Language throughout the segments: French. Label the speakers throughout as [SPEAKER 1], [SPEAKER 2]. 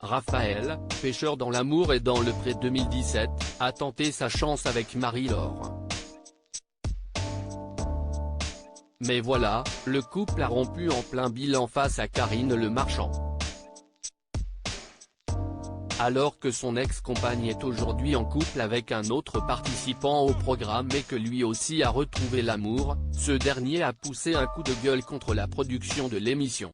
[SPEAKER 1] Raphaël, pêcheur dans l'amour et dans le pré 2017, a tenté sa chance avec Marie-Laure. Mais voilà, le couple a rompu en plein bilan face à Karine Le Marchand. Alors que son ex-compagne est aujourd'hui en couple avec un autre participant au programme et que lui aussi a retrouvé l'amour, ce dernier a poussé un coup de gueule contre la production de l'émission.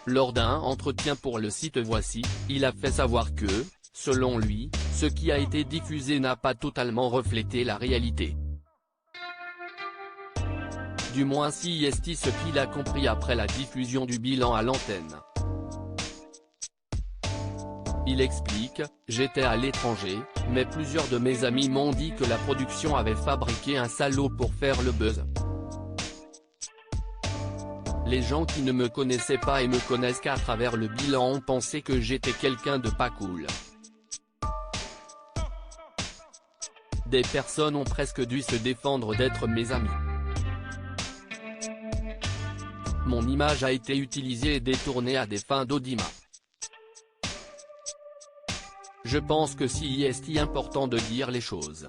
[SPEAKER 1] Lors d'un entretien pour le site Voici, il a fait savoir que, selon lui, ce qui a été diffusé n'a pas totalement reflété la réalité. Du moins si est ce qu'il a compris après la diffusion du bilan à l'antenne. Il explique, j'étais à l'étranger, mais plusieurs de mes amis m'ont dit que la production avait fabriqué un salaud pour faire le buzz. Les gens qui ne me connaissaient pas et me connaissent qu'à travers le bilan ont pensé que j'étais quelqu'un de pas cool. Des personnes ont presque dû se défendre d'être mes amis. Mon image a été utilisée et détournée à des fins d'audimat. Je pense que si est important de dire les choses.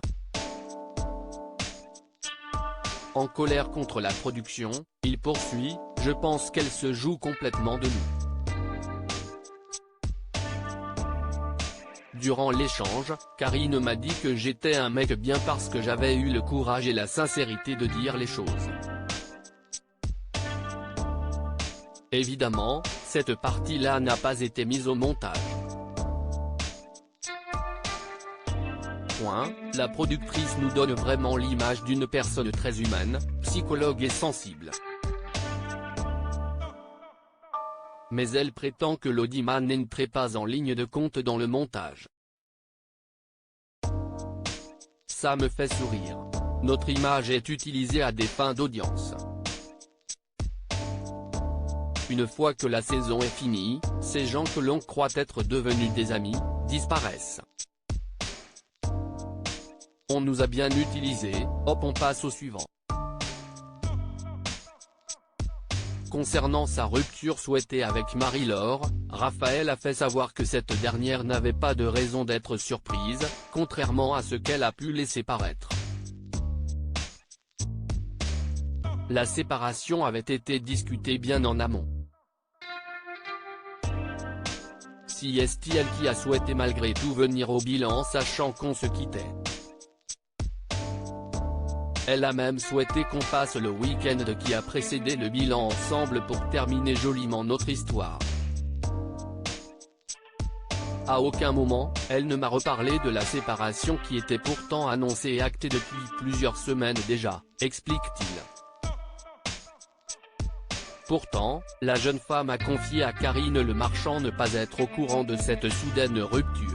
[SPEAKER 1] En colère contre la production, il poursuit, je pense qu'elle se joue complètement de nous. Durant l'échange, Karine m'a dit que j'étais un mec bien parce que j'avais eu le courage et la sincérité de dire les choses. Évidemment, cette partie-là n'a pas été mise au montage. La productrice nous donne vraiment l'image d'une personne très humaine, psychologue et sensible. Mais elle prétend que l'audimat n'entrait pas en ligne de compte dans le montage. Ça me fait sourire. Notre image est utilisée à des fins d'audience. Une fois que la saison est finie, ces gens que l'on croit être devenus des amis, disparaissent. On nous a bien utilisés, hop on passe au suivant. Concernant sa rupture souhaitée avec Marie-Laure, Raphaël a fait savoir que cette dernière n'avait pas de raison d'être surprise, contrairement à ce qu'elle a pu laisser paraître. La séparation avait été discutée bien en amont. Si est elle qui a souhaité malgré tout venir au bilan sachant qu'on se quittait. Elle a même souhaité qu'on passe le week-end qui a précédé le bilan ensemble pour terminer joliment notre histoire. À aucun moment, elle ne m'a reparlé de la séparation qui était pourtant annoncée et actée depuis plusieurs semaines déjà, explique-t-il. Pourtant, la jeune femme a confié à Karine Le Marchand ne pas être au courant de cette soudaine rupture.